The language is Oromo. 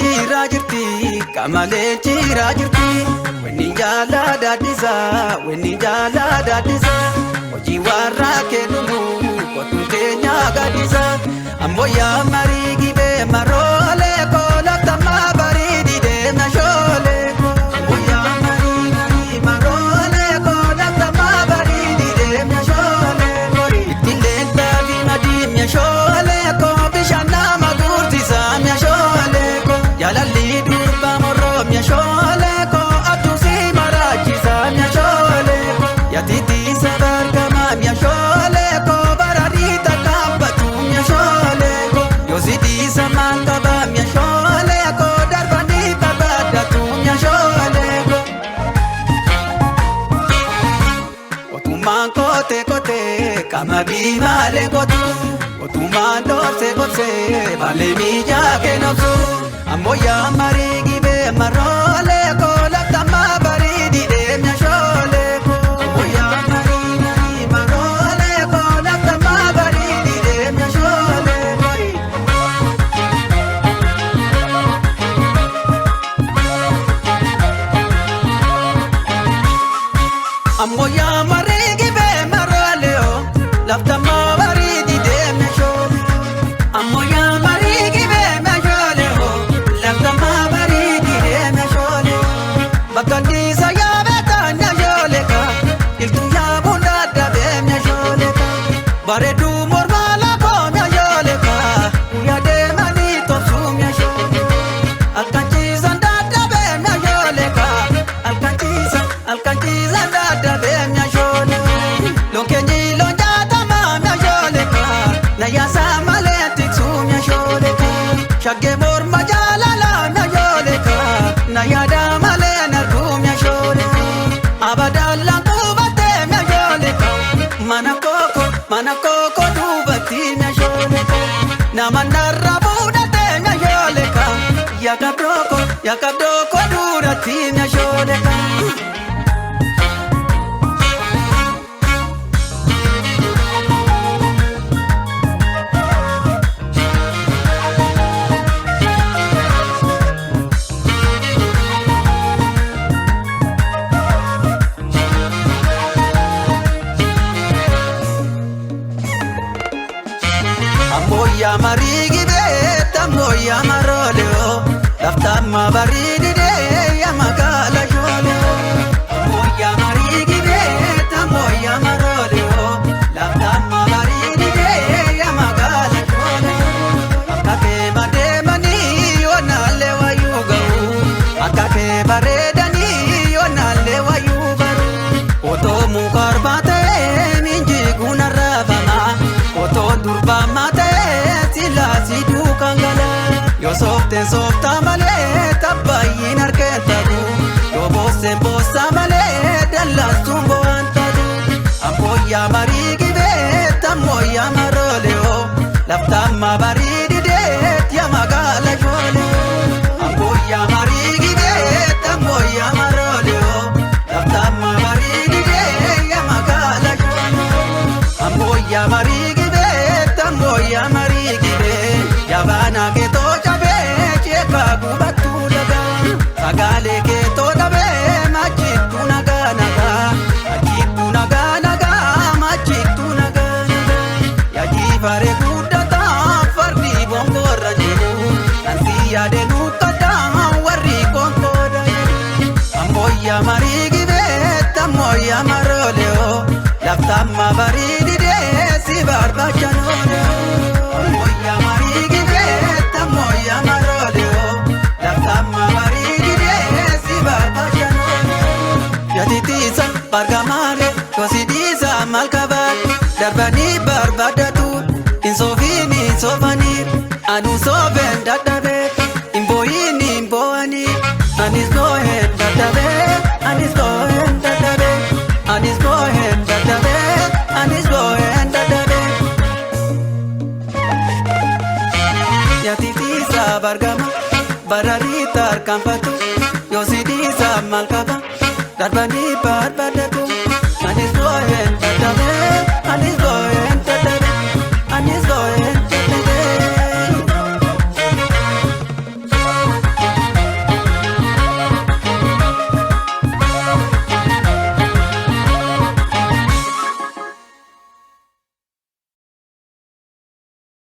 chira jirti, kamale chira jirti. Weni jala dadisa, weni jala dadisa. Oji warra kenumu, kotunte nyaga disa. Amboya marigi be marole kola tama baridi de na shole. Amboya marigi marole kola tama baridi de na shole. Itindenta vina di mia shole ko bishana magurti sa mia shole ko. Yalalli durba morro mia shole ko atusi marachi sa mia shole ko. Yatiti sabar kama mia shole ko bararita kampatu mia shole ko. Yosidi samanta ba mia shole ko darbani babada tu mia shole ko. Otuman kote kote kama bimale kotu. Otuman dorse dorse vale mija ke nafsu. Amboya marigi be marole ko latama baridi de mia shole ko. Amboya marigi marole ko latama baridi de mia shole ko. Amboya marigi be marole o latama baridi de mia shole. Amboya marigi be marole o latama baridi de mia shole. Bakandisa ya betanya shole ka iltu ya bunda da be mia shole ka. Baredu mormala ko mia shole ka ya de mani to su mia shole. Alkanchiza da be mia shole ka alkanchiza da be mia shole. Lokenyi lonja tama mia shole ka na ya samale tiksu mia shole ka. Shage morma jalala mia shole ka na ya damale na tu mia shole ka. Abadalla kubate mia shole ka mana koko dubati mia shole ka. Na manarra budate mia shole ka. Yakabdoko durati mia shole ka. Amboya marigi be tamboya marole o laftama baridi de ya magala jole o. Amboya marigi be tamboya marole o laftama baridi de ya magala jole o. Akake mademani onale wayuga o akake baredani onale wayuga o. Oto mukarbate minji gunarabama oto durba mate sila sidu kangala. Yo softa male tabayin arketabu. Yo bossa male dallas tumbo antadu. Amboya marigi be tamoya marole o laftama baridi de ya magala jole. Amboya marigi be tamoya marole o laftama baridi de ya magala jole. Amboya marigi be tamboya marigi be yabana ke to chabe cheka gubatu daga. Sagale ke to dabe machitu naga naga. Achitu naga naga machitu naga naga. Yaji fare gudata fardi bongo rajinu. Nanti ade nukata warri konko dayi. Amboya marigi be tamoya marole o laftama baridi de si barba chanole o. Amboya marigi be tamoya marole o laftama baridi de si barba chanole o. Yatitisa bargamale kosidisa malkabat darbani barbadatu insofini sofanir anu soven dadabe imboini imboani anis gohen dadabe anis gohen dadabe anis gohen dadabe anis gohen dadabe. Yatitisa bargama bararita arkampatu yosidisa malkaba darbani barbadatu